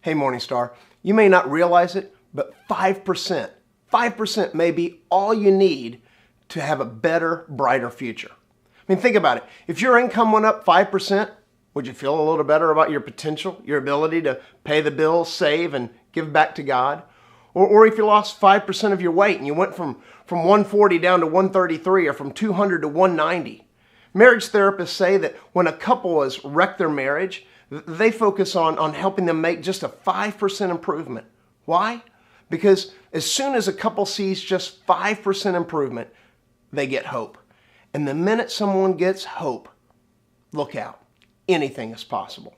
Hey Morningstar, you may not realize it, but 5% may be all you need to have a better, brighter future. I mean, think about it. If your income went up 5%, would you feel a little better about your potential, your ability to pay the bills, save, and give back to God? Or if you lost 5% of your weight and you went from 140 down to 133 or from 200 to 190. Marriage therapists say that when a couple has wrecked their marriage, they focus on helping them make just a 5% improvement. Why? Because as soon as a couple sees just 5% improvement, they get hope. And the minute someone gets hope, look out. Anything is possible.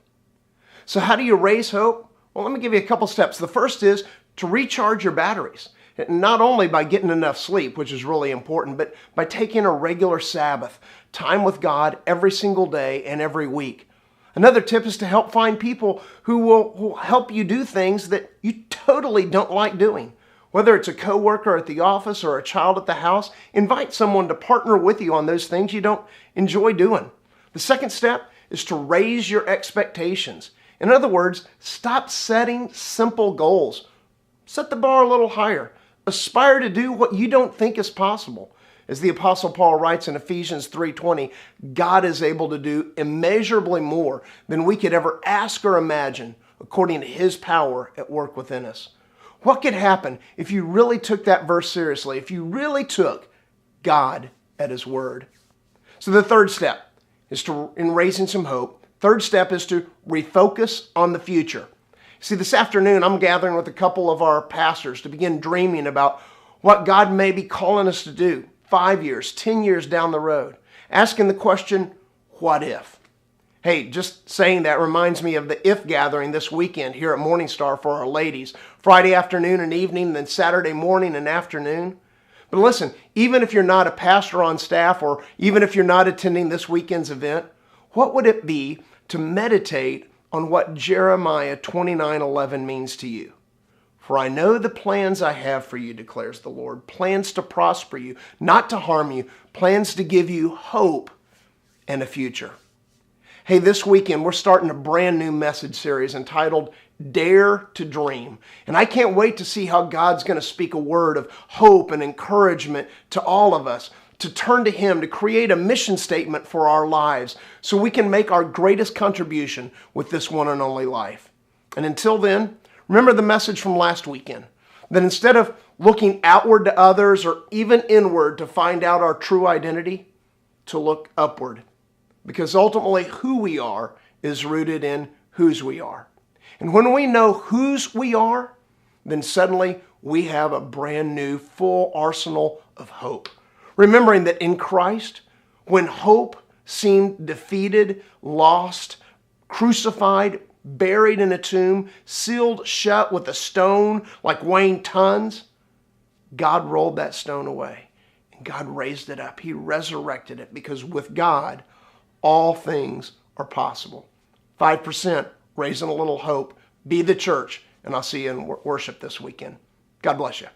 So how do you raise hope? Well, let me give you a couple steps. The first is to recharge your batteries. Not only by getting enough sleep, which is really important, but by taking a regular Sabbath, time with God every single day and every week. Another tip is to help find people who will help you do things that you totally don't like doing. Whether it's a coworker at the office or a child at the house, invite someone to partner with you on those things you don't enjoy doing. The second step is to raise your expectations. In other words, stop setting simple goals. Set the bar a little higher. Aspire to do what you don't think is possible. As the Apostle Paul writes in Ephesians 3:20, God is able to do immeasurably more than we could ever ask or imagine according to His power at work within us. What could happen if you really took that verse seriously, if you really took God at His word? So the third step is in raising some hope. Third step is to refocus on the future. See, this afternoon, I'm gathering with a couple of our pastors to begin dreaming about what God may be calling us to do 5 years, 10 years down the road. Asking the question, what if? Hey, just saying that reminds me of the if gathering this weekend here at Morningstar for our ladies. Friday afternoon and evening, then Saturday morning and afternoon. But listen, even if you're not a pastor on staff or even if you're not attending this weekend's event, what would it be to meditate on what Jeremiah 29:11 means to you? For I know the plans I have for you, declares the Lord, plans to prosper you, not to harm you, plans to give you hope and a future. Hey, this weekend we're starting a brand new message series entitled Dare to Dream. And I can't wait to see how God's going to speak a word of hope and encouragement to all of us, to turn to Him, to create a mission statement for our lives so we can make our greatest contribution with this one and only life. And until then, remember the message from last weekend, that instead of looking outward to others or even inward to find out our true identity, to look upward. Because ultimately who we are is rooted in whose we are. And when we know whose we are, then suddenly we have a brand new full arsenal of hope. Remembering that in Christ, when hope seemed defeated, lost, crucified, buried in a tomb, sealed shut with a stone like weighing tons, God rolled that stone away and God raised it up. He resurrected it because with God, all things are possible. 5%, raising a little hope. Be the church, and I'll see you in worship this weekend. God bless you.